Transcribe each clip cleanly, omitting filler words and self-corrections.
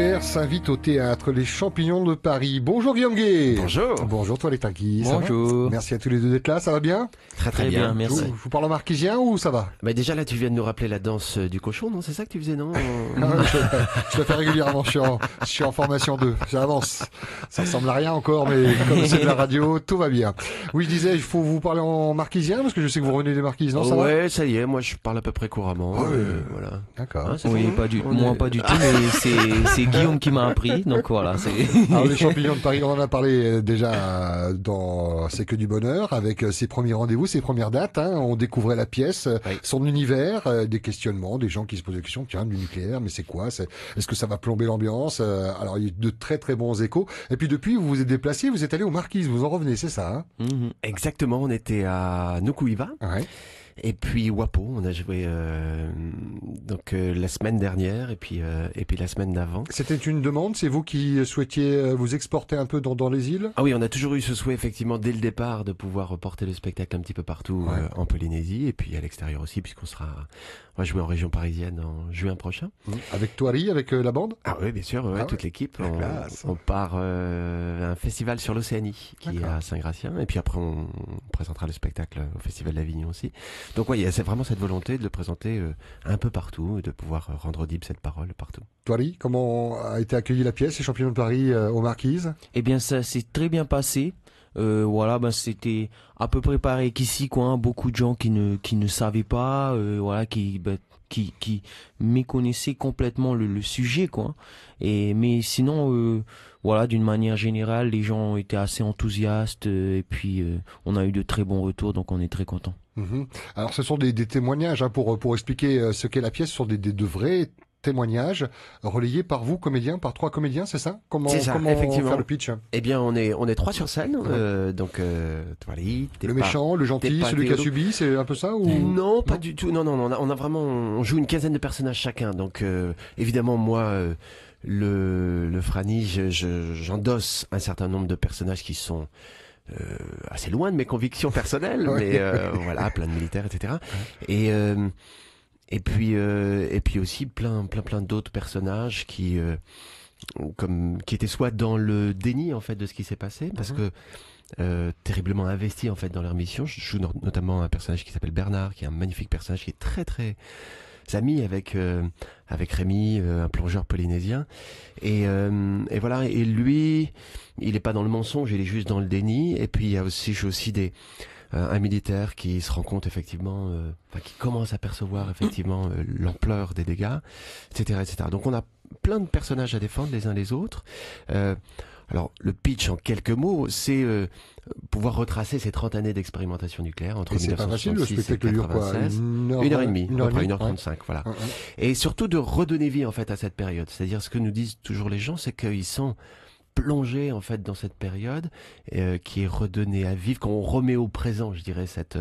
Molière s'invite au théâtre Les Champignons de Paris. Bonjour Guillaume Gué. Bonjour. Bonjour toi les Tanguy. Bonjour. Merci à tous les deux d'être là, ça va bien? Très bien, merci. Je vous parle en marquisien ou ça va? Bah déjà là tu viens de nous rappeler la danse du cochon, non? C'est ça que tu faisais, non? Je le fais régulièrement, je suis en formation 2, j'avance. Ça ressemble à rien encore, mais comme c'est de la radio, tout va bien. Oui, je disais, il faut vous parler en marquisien, parce que je sais que vous revenez des Marquises, non? Ça va? Ouais, ça y est, moi je parle à peu près couramment. Voilà. D'accord. Hein, c'est Oui, bon, pas du, on moi est- pas du tout, mais c'est Guillaume qui m'a appris, donc voilà. Alors les champignons de Paris, on en a parlé déjà dans C'est que du bonheur, avec ses premiers rendez-vous, ses premières dates. Hein, on découvrait la pièce, Oui. son univers, des questionnements, des gens qui se posent des questions. Tiens, du nucléaire, mais c'est quoi? Est-ce que ça va plomber l'ambiance? Alors il y a eu de très très bons échos. Et puis depuis, vous vous êtes déplacé, vous êtes allé aux Marquises, vous en revenez, c'est ça? Hein? Mhm. Exactement, on était à Nukuiva Ouais. et puis Wapo, on a joué la semaine dernière et puis la semaine d'avant. C'était une demande, c'est vous qui souhaitiez vous exporter un peu dans les îles? Ah oui, on a toujours eu ce souhait effectivement dès le départ de pouvoir reporter le spectacle un petit peu partout Ouais. en Polynésie et puis à l'extérieur aussi on va jouer en région parisienne en juin prochain. Avec Toiri, avec la bande? Ah oui, bien sûr, ouais, Ah toute ouais. l'équipe. La classe. On part à un festival sur l'Océanie qui est D'accord. à Saint-Gratien et puis après on présentera le spectacle au Festival d'Avignon aussi. Donc ouais, il y a vraiment cette volonté de le présenter un peu partout et de pouvoir rendre audible cette parole partout. Toiri, comment a été accueillie la pièce, les champignons de Paris aux Marquises? Eh bien, ça s'est très bien passé. Voilà, ben c'était à peu près pareil qu'ici, quoi. Hein. Beaucoup de gens qui ne savaient pas, voilà, qui méconnaissaient complètement le sujet, quoi. Mais sinon, voilà, d'une manière générale, les gens ont été assez enthousiastes et puis on a eu de très bons retours, donc on est très contents. Mhm. Alors ce sont des témoignages hein, pour expliquer ce qu'est la pièce, ce sont de vrais témoignages relayés par vous, comédiens, par 3 comédiens, c'est ça? Comment effectivement. faire le pitch? Eh bien, on est 3 sur scène, Toili, Le méchant, le gentil, t'es pas celui qui a Théodo. subi, c'est un peu ça ou... Non, pas du tout. Non, on joue une quinzaine de personnages chacun. Donc, évidemment, moi, le Franny, j'endosse un certain nombre de personnages qui sont assez loin de mes convictions personnelles, Ouais. mais voilà, plein de militaires, etc. Et puis aussi plein d'autres personnages qui étaient soit dans le déni en fait de ce qui s'est passé, parce que terriblement investis en fait dans leur mission. Je joue notamment un personnage qui s'appelle Bernard, qui est un magnifique personnage qui est très très ami avec Rémi, un plongeur polynésien, et voilà. Et lui, il est pas dans le mensonge, il est juste dans le déni. Et puis il y a aussi, j'ai aussi un militaire qui se rend compte effectivement, qui commence à percevoir effectivement l'ampleur des dégâts, etc., etc. Donc on a plein de personnages à défendre les uns les autres. Alors le pitch en quelques mots, c'est pouvoir retracer ces 30 années d'expérimentation nucléaire entre Et c'est pas facile, le 1966 et spectacle dure quoi? 96. 1h30, à peu près 1h35, ouais. voilà. Ouais, ouais. Et surtout de redonner vie en fait à cette période. C'est-à-dire ce que nous disent toujours les gens, c'est qu'ils sont plongés en fait dans cette période qui est redonnée à vivre, qu'on remet au présent, je dirais, cette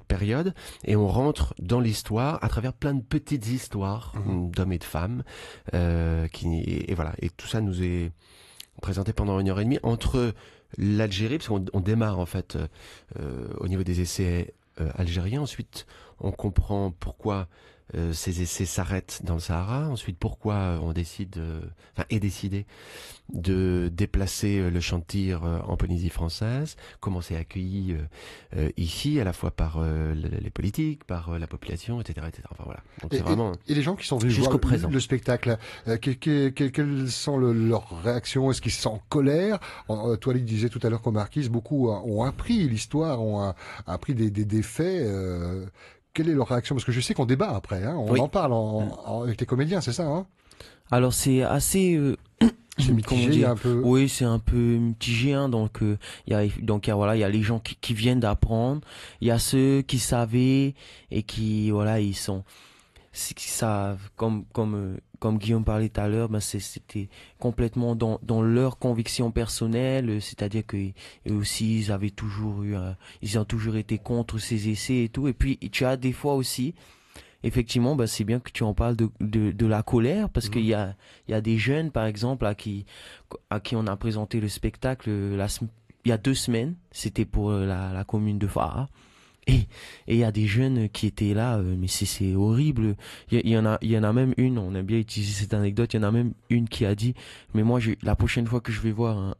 période, et on rentre dans l'histoire à travers plein de petites histoires d'hommes et de femmes et voilà. Et tout ça nous est présenté pendant 1h30 entre l'Algérie, parce qu'on démarre en fait au niveau des essais algériens. Ensuite, on comprend pourquoi ces essais s'arrêtent dans le Sahara. Ensuite, pourquoi on est décidé de déplacer le champ de tir en Polynésie française, comment c'est accueilli ici, à la fois par les politiques, par la population, etc., etc. Enfin voilà. Donc c'est vraiment Et les gens qui sont venus jusqu'au voir présent. le spectacle, quelles sont leurs réactions? Est-ce qu'ils sont en colère? Toi, Ligue disait tout à l'heure qu'aux Marquises, beaucoup ont appris l'histoire, ont appris des faits. Quelle est leur réaction? Parce que je sais qu'on débat après, hein, on Oui. en parle avec les comédiens, c'est ça hein? Alors c'est assez C'est comment mitigé, dire, un peu. oui, c'est un peu mitigé, hein, donc il y a les gens qui viennent d'apprendre, il y a ceux qui savaient et qui voilà, ils savent comme Guillaume parlait tout à l'heure, ben c'était complètement dans leur conviction personnelle, c'est-à-dire que eux aussi ils ont toujours été contre ces essais et tout, et puis tu as des fois aussi effectivement, ben c'est bien que tu en parles de la colère, parce qu'il y a des jeunes, par exemple, à qui on a présenté le spectacle il y a 2 semaines. C'était pour la commune de Fara. Et il y a des jeunes qui étaient là, mais c'est horrible. Il y en a même une, on aime bien utiliser cette anecdote, il y en a même une qui a dit, mais moi, la prochaine fois que je vais voir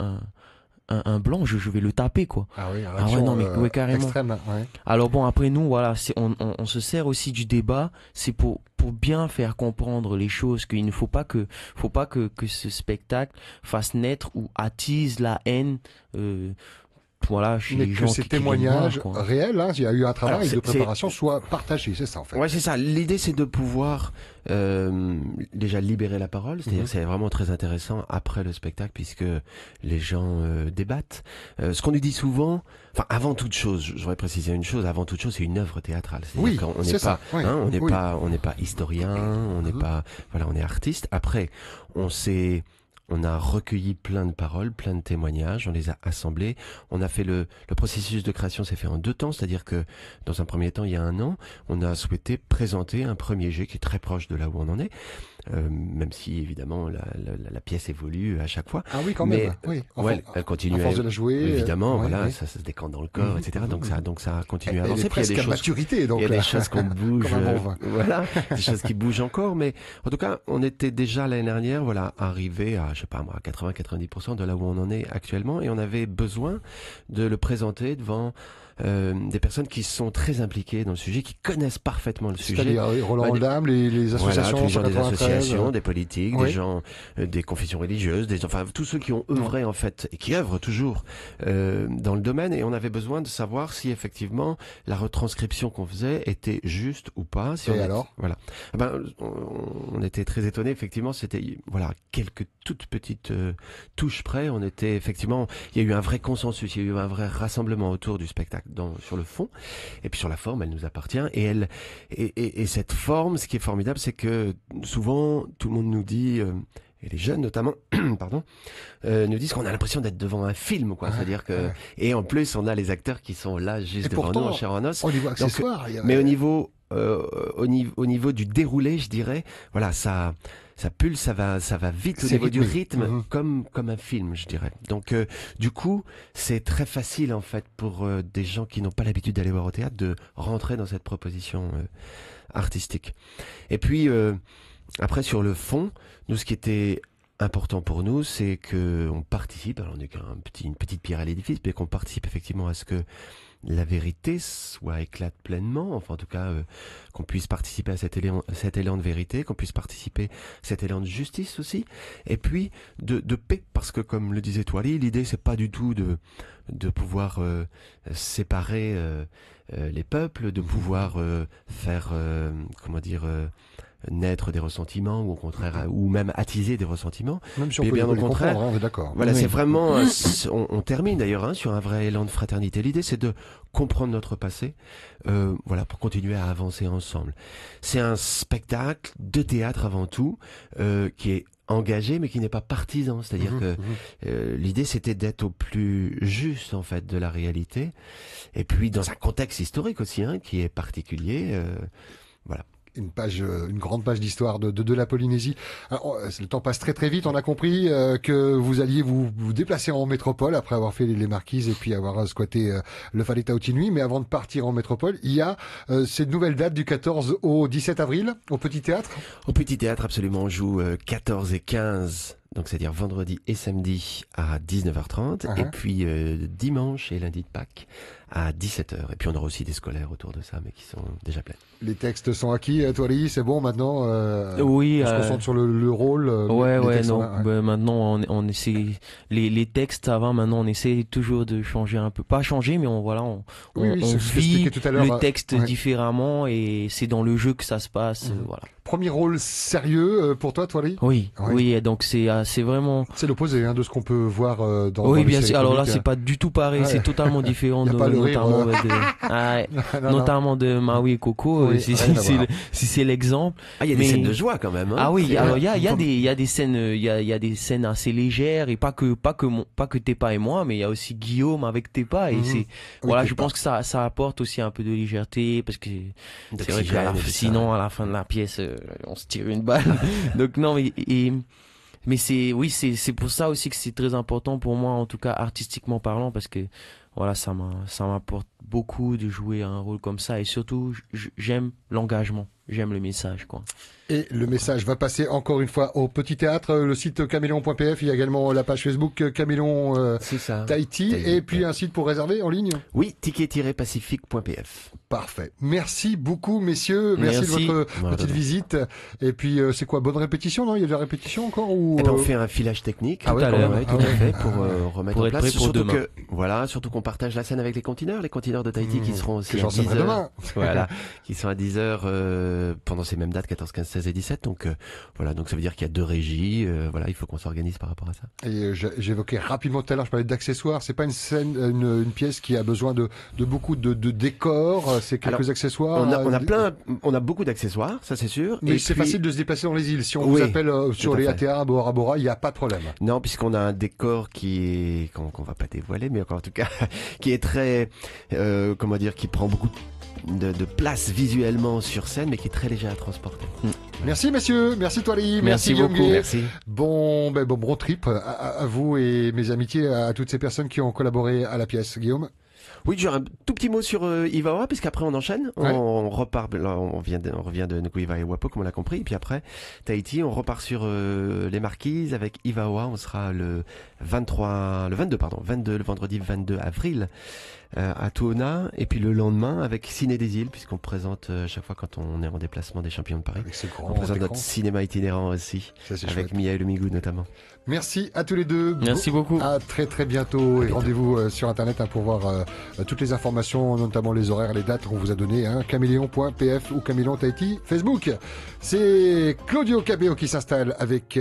un blanc, je vais le taper, quoi. Ah oui, Ah ouais, non, mais ouais, carrément. extrême, ouais. Alors bon, après nous, voilà, on se sert aussi du débat, c'est pour bien faire comprendre les choses, qu'il ne faut pas que ce spectacle fasse naître ou attise la haine, voilà, chez Mais les que gens ces qui viennent témoignages voir, quoi. réels, hein, il y a eu un travail Alors, de préparation, soient partagés, c'est ça en fait. Ouais, c'est ça. L'idée, c'est de pouvoir déjà libérer la parole. C'est-à-dire que c'est vraiment très intéressant après le spectacle, puisque les gens débattent. Ce qu'on nous dit souvent, enfin, avant toute chose, je voudrais préciser une chose. Avant toute chose, c'est une œuvre théâtrale. Oui, C'est-à-dire qu'on c'est n'est ça. pas, Oui, hein, on n'est oui. pas, on n'est pas historien, on n'est pas, voilà, on est artiste. Après, on a recueilli plein de paroles, plein de témoignages, on les a assemblés. On a fait le processus de création s'est fait en 2 temps, c'est-à-dire que dans un premier temps, il y a 1 an, on a souhaité présenter un premier jet qui est très proche de là où on en est, même si évidemment la pièce évolue à chaque fois. Ah oui, quand Mais, même. Oui. Ouais, elle continue à force de la jouer. évidemment, ouais, voilà, ouais. ça se décante dans le corps, etc. Donc ça continue à Elle avancer. est Puis il y a presque des à choses maturité, donc. il y a des choses qu'on bouge, Comme un bon vin. voilà, des choses qui bougent encore, mais en tout cas, on était déjà l'année dernière, voilà, arrivé à, je sais pas moi, 80-90% de là où on en est actuellement, et on avait besoin de le présenter devant des personnes qui sont très impliquées dans le sujet, qui connaissent parfaitement le sujet. C'est-à-dire Roland Bah, Dame, les associations, Voilà, tous les gens des 193, associations, des politiques, oui. des gens des confessions religieuses, enfin tous ceux qui ont œuvré en fait et qui œuvrent toujours dans le domaine. Et on avait besoin de savoir si effectivement la retranscription qu'on faisait était juste ou pas. Si Et alors voilà. Eh ben, on était très étonnés. Effectivement, c'était voilà quelques toutes petites touches près. On était effectivement, il y a eu un vrai consensus, il y a eu un vrai rassemblement autour du spectacle sur le fond, et puis sur la forme, elle nous appartient. Et cette forme, ce qui est formidable, c'est que souvent tout le monde nous dit, et les jeunes notamment, pardon, nous disent qu'on a l'impression d'être devant un film, quoi. C'est-à-dire que, et en plus, on a les acteurs qui sont là juste Et devant pourtant, nous en chair en os. au niveau accessoire, Mais au niveau du déroulé, je dirais, voilà, ça pulse, ça va vite au C'est niveau du rythmé. rythme, comme un film, je dirais. Donc, du coup, c'est très facile en fait pour des gens qui n'ont pas l'habitude d'aller voir au théâtre de rentrer dans cette proposition artistique. Et puis après, sur le fond, nous, ce qui était important pour nous, c'est que on participe. Alors, on n'est une petite pierre à l'édifice, mais qu'on participe effectivement à ce que la vérité soit éclate pleinement, enfin en tout cas qu'on puisse participer à cet élan de vérité, qu'on puisse participer à cet élan de justice aussi, et puis de paix, parce que comme le disait Toili, l'idée c'est pas du tout de pouvoir séparer les peuples, de pouvoir faire comment dire naître des ressentiments, ou au contraire, ou même attiser des ressentiments. Même si on Mais peut bien au les contraire, comprendre, hein, on est d'accord. Voilà, Oui. c'est vraiment, on termine d'ailleurs sur un vrai élan de fraternité. L'idée, c'est de comprendre notre passé, voilà, pour continuer à avancer ensemble. C'est un spectacle de théâtre avant tout, qui est engagé, mais qui n'est pas partisan. C'est-à-dire que l'idée, c'était d'être au plus juste en fait de la réalité, et puis dans un contexte historique aussi, hein, qui est particulier. Voilà. Une grande page d'histoire de la Polynésie. Alors, le temps passe très très vite. On a compris que vous alliez vous déplacer en métropole après avoir fait les Marquises et puis avoir squatté le Fale Taotinui. Mais avant de partir en métropole, il y a cette nouvelle date du 14 au 17 avril au Petit Théâtre. Au Petit Théâtre, absolument, on joue 14 et 15. Donc, c'est-à-dire vendredi et samedi à 19h30, et puis dimanche et lundi de Pâques à 17h. Et puis, on aura aussi des scolaires autour de ça, mais qui sont déjà pleins. Les textes sont acquis, Toili, c'est bon maintenant. Oui. On se concentre sur le rôle. Ouais, textes, non. ouais. Ben, maintenant, on essaie les textes avant. Maintenant, on essaie toujours de changer un peu. Pas changer, mais on Oui, c'est ce que vit j'expliquais tout à l'heure, le texte ouais. différemment, et c'est dans le jeu que ça se passe. Voilà. Premier rôle sérieux pour toi, Toili. Oui, Ouais. oui. Et donc c'est vraiment. C'est l'opposé de ce qu'on peut voir dans. Oui, dans les bien séries sûr. Alors là, comiques. c'est pas du tout pareil. Ouais. C'est totalement différent Y a pas le rire, notamment de, Non, notamment de Maui et Coco. Oui, Si rien à voir. c'est l'exemple. Ah, il y a des Mais- scènes de joie quand même. Hein. Ah oui, C'est- alors il y a des scènes, il y a des scènes assez légères, et pas que Tepa et moi, mais il y a aussi Guillaume avec Tepa, et c'est voilà, je Tepa. pense que ça apporte aussi un peu de légèreté, parce que c'est vrai d'oxygène et tout ça. sinon à la fin de la pièce on se tire une balle. Donc non, mais c'est pour ça aussi que c'est très important pour moi, en tout cas artistiquement parlant, parce que voilà, ça m'apporte beaucoup de jouer un rôle comme ça, et surtout j'aime l'engagement, j'aime le message, quoi. Et le message va passer encore une fois au Petit Théâtre, le site caméléon.pf, il y a également la page Facebook Caméléon C'est ça. Tahiti, et puis un site pour réserver en ligne. Oui, ticket-pacifique.pf. Parfait. Merci beaucoup, messieurs. Merci de votre petite visite. Et puis, c'est quoi, bonne répétition, non? Il y a de la répétition encore ou... Eh ben, on fait un filage technique Ah ouais, tout à l'heure, tout à fait, pour remettre pour en être place. prêt pour Surtout demain. que, voilà, surtout qu'on partage la scène avec les contineurs de Tahiti qui seront aussi que à j'en 10 sauverai heures. demain. Voilà, qui sont à 10 heures pendant ces mêmes dates, 14, 15, 16 et 17. Donc voilà, donc ça veut dire qu'il y a 2 régies. Voilà, il faut qu'on s'organise par rapport à ça. Et j'évoquais rapidement tout à l'heure, je parlais d'accessoires. C'est pas une scène, une pièce qui a besoin de beaucoup de décors. C'est quelques Alors, accessoires. On a beaucoup d'accessoires, ça c'est sûr. Mais Et c'est puis- facile de se déplacer dans les îles. Si on Oui, vous appelle sur tout à les fait. ATA, Bora Bora, il n'y a pas de problème. Non, puisqu'on a un décor qui est qu'on va pas dévoiler, mais en tout cas qui est très comment dire, qui prend beaucoup de place visuellement sur scène, mais qui est très léger à transporter. Merci messieurs, merci Toili, Merci Guillaume beaucoup. Gué. Merci. Bon trip à vous et mes amitiés à toutes ces personnes qui ont collaboré à la pièce. Guillaume. Oui, j'ai un tout petit mot sur Ivaoa, puisqu'après on enchaîne. Ouais. On repart, là, on revient de Nukuiva et Wapo, comme on l'a compris. Et puis après, Tahiti, on repart sur les Marquises avec Ivaoa. On sera le 22, le vendredi 22 avril à Tuona. Et puis le lendemain avec Ciné des Îles, puisqu'on présente chaque fois quand on est en déplacement des champions de Paris. Avec ce grand On présente écran. notre cinéma itinérant aussi, Ça, c'est avec chouette. Mia et le Migou notamment. Merci à tous les deux. Merci beaucoup. À très très bientôt. Et bientôt. rendez-vous sur Internet pour voir toutes les informations, notamment les horaires, les dates qu'on vous a donné. Caméléon.pf ou Caméléon Tahiti Facebook. C'est Claudio Capéo qui s'installe avec...